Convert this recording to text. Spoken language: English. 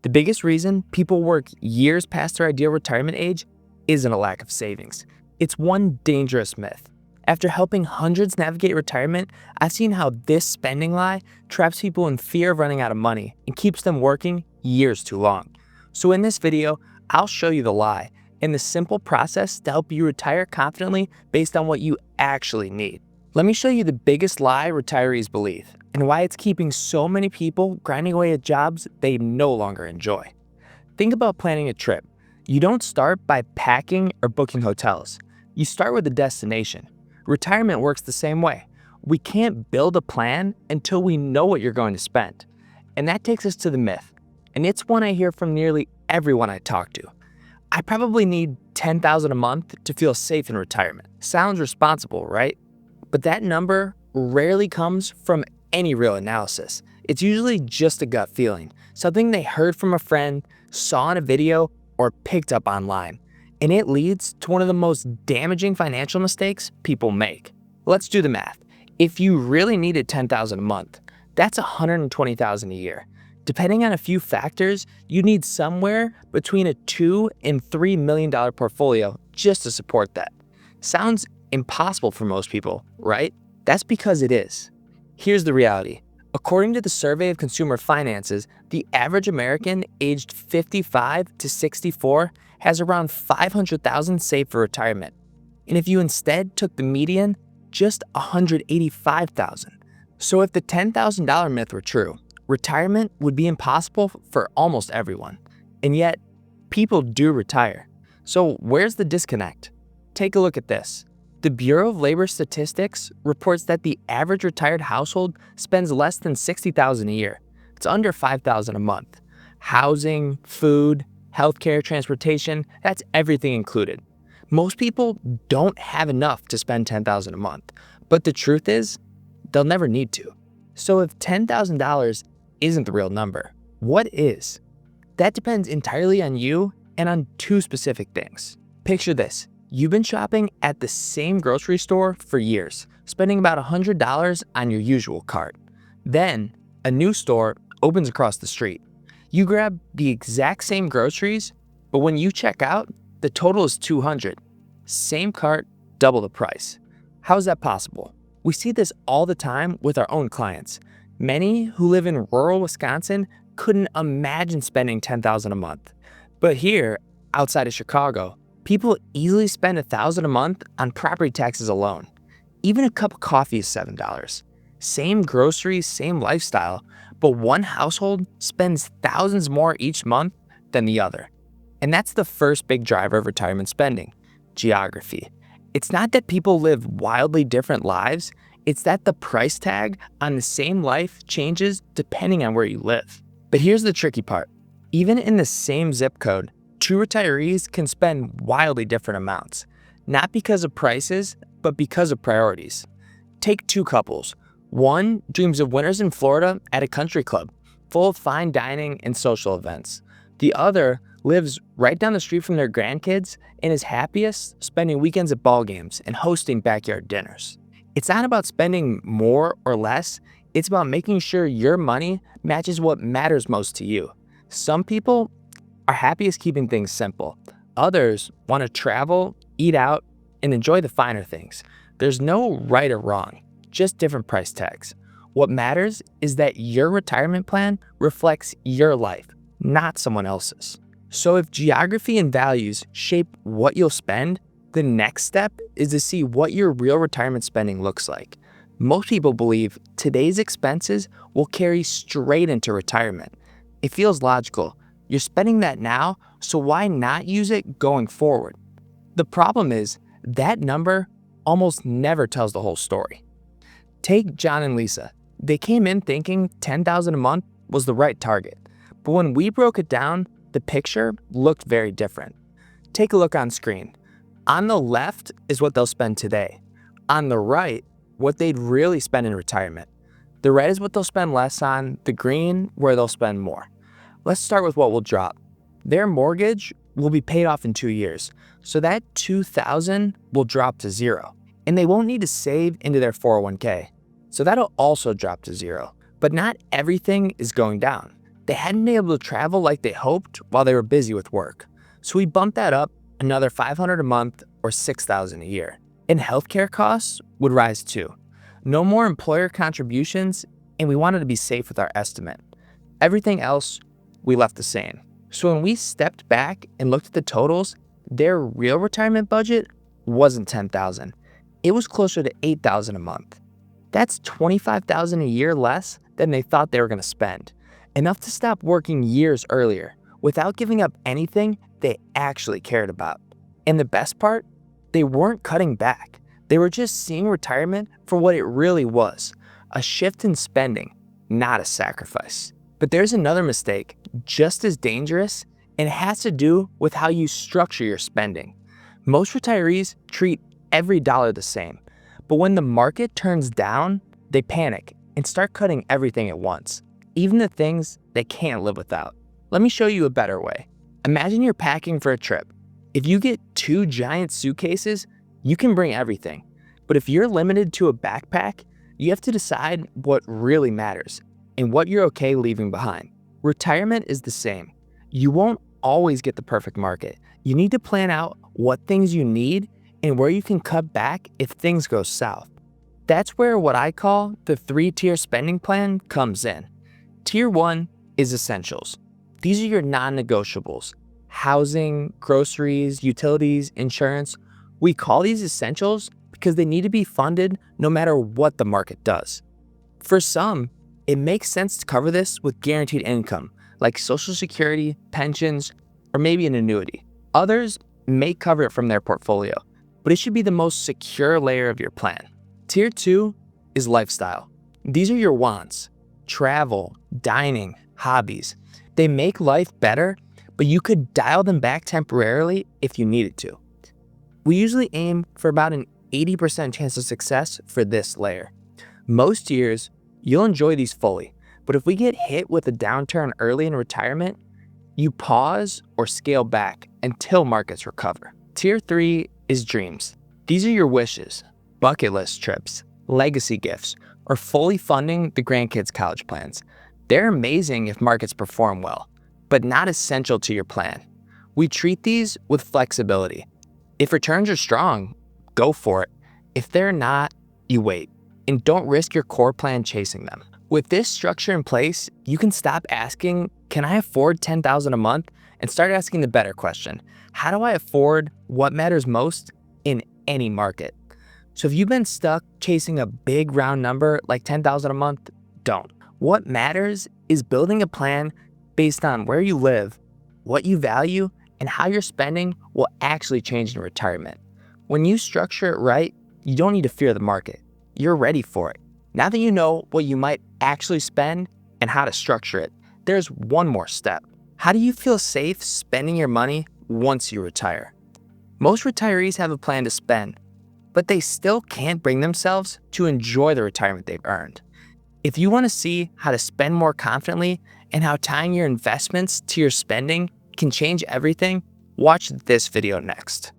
The biggest reason people work years past their ideal retirement age isn't a lack of savings. It's one dangerous myth. After helping hundreds navigate retirement, I've seen how this spending lie traps people in fear of running out of money and keeps them working years too long. So in this video, I'll show you the lie and the simple process to help you retire confidently based on what you actually need. Let me show you the biggest lie retirees believe and why it's keeping so many people grinding away at jobs they no longer enjoy. Think about planning a trip. You don't start by packing or booking hotels. You start with the destination. Retirement works the same way. We can't build a plan until we know what you're going to spend. And that takes us to the myth. And it's one I hear from nearly everyone I talk to. I probably need $10,000 a month to feel safe in retirement. Sounds responsible, right? But that number rarely comes from any real analysis. It's usually just a gut feeling, something they heard from a friend, saw in a video, or picked up online. And it leads to one of the most damaging financial mistakes people make. Let's do the math. If you really needed $10,000 a month, that's $120,000 a year. Depending on a few factors, you need somewhere between a $2 and $3 million portfolio just to support that. Sounds impossible for most people, right? That's because it is. Here's the reality. According to the Survey of Consumer Finances, the average American aged 55 to 64 has around $500,000 saved for retirement. And if you instead took the median, just $185,000. So if the $10,000 myth were true, retirement would be impossible for almost everyone. And yet, people do retire. So where's the disconnect? Take a look at this. The Bureau of Labor Statistics reports that the average retired household spends less than $60,000 a year. It's under $5,000 a month. Housing, food, healthcare, transportation, that's everything included. Most people don't have enough to spend $10,000 a month, but the truth is, they'll never need to. So if $10,000 isn't the real number, what is? That depends entirely on you and on two specific things. Picture this. You've been shopping at the same grocery store for years, spending about $100 on your usual cart. Then, a new store opens across the street. You grab the exact same groceries, but when you check out, the total is $200. Same cart, double the price. How is that possible? We see this all the time with our own clients. Many who live in rural Wisconsin couldn't imagine spending $10,000 a month. But here, outside of Chicago, people easily spend $1,000 a month on property taxes alone. Even a cup of coffee is $7. Same groceries, same lifestyle, but one household spends thousands more each month than the other. And that's the first big driver of retirement spending, geography. It's not that people live wildly different lives, it's that the price tag on the same life changes depending on where you live. But here's the tricky part. Even in the same zip code, two retirees can spend wildly different amounts, not because of prices, but because of priorities. Take two couples. One dreams of winters in Florida at a country club, full of fine dining and social events. The other lives right down the street from their grandkids and is happiest spending weekends at ball games and hosting backyard dinners. It's not about spending more or less, it's about making sure your money matches what matters most to you. Some people are happiest keeping things simple. Others want to travel, eat out, and enjoy the finer things. There's no right or wrong, just different price tags. What matters is that your retirement plan reflects your life, not someone else's. So if geography and values shape what you'll spend, the next step is to see what your real retirement spending looks like. Most people believe today's expenses will carry straight into retirement. It feels logical. You're spending that now, so why not use it going forward? The problem is that number almost never tells the whole story. Take John and Lisa. They came in thinking $10,000 a month was the right target, but when we broke it down, the picture looked very different. Take a look on screen. On the left is what they'll spend today. On the right, what they'd really spend in retirement. The red is what they'll spend less on, the green, where they'll spend more. Let's start with what will drop. Their mortgage will be paid off in 2 years, so that $2,000 will drop to zero. And they won't need to save into their 401k, so that'll also drop to zero. But not everything is going down. they hadn't been able to travel like they hoped while they were busy with work. So we bumped that up another $500 a month or $6,000 a year. And healthcare costs would rise too. No more employer contributions, and we wanted to be safe with our estimate. Everything else, we left the same. So when we stepped back and looked at the totals, their real retirement budget wasn't $10,000. It was closer to $8,000 a month. That's $25,000 a year less than they thought they were going to spend. Enough to stop working years earlier without giving up anything they actually cared about. And the best part, they weren't cutting back. They were just seeing retirement for what it really was, a shift in spending, not a sacrifice. But there's another mistake, just as dangerous, and it has to do with how you structure your spending. Most retirees treat every dollar the same, but when the market turns down, they panic and start cutting everything at once, even the things they can't live without. Let me show you a better way. Imagine you're packing for a trip. If you get 2 giant suitcases, you can bring everything. But if you're limited to a backpack, you have to decide what really matters and what you're okay leaving behind. Retirement is the same. You won't always get the perfect market. You need to plan out what things you need and where you can cut back if things go south. That's where what I call the 3-tier spending plan comes in. Tier 1 is essentials. These are your non-negotiables. Housing, groceries, utilities, insurance. We call these essentials because they need to be funded no matter what the market does. For some, it makes sense to cover this with guaranteed income, like Social Security, pensions, or maybe an annuity. Others may cover it from their portfolio, but it should be the most secure layer of your plan. Tier 2 is lifestyle. These are your wants: travel, dining, hobbies. They make life better, but you could dial them back temporarily if you needed to. We usually aim for about an 80% chance of success for this layer. Most years, you'll enjoy these fully, but if we get hit with a downturn early in retirement, you pause or scale back until markets recover. Tier 3 is dreams. These are your wishes, bucket list trips, legacy gifts, or fully funding the grandkids' college plans. They're amazing if markets perform well, but not essential to your plan. We treat these with flexibility. If returns are strong, go for it. If they're not, you wait, and don't risk your core plan chasing them. With this structure in place, you can stop asking, can I afford $10,000 a month? And start asking the better question, how do I afford what matters most in any market? So if you've been stuck chasing a big round number like $10,000 a month, don't. What matters is building a plan based on where you live, what you value, and how your spending will actually change in retirement. When you structure it right, you don't need to fear the market. You're ready for it. Now that you know what you might actually spend and how to structure it, there's one more step. How do you feel safe spending your money once you retire? Most retirees have a plan to spend, but they still can't bring themselves to enjoy the retirement they've earned. If you want to see how to spend more confidently and how tying your investments to your spending can change everything, watch this video next.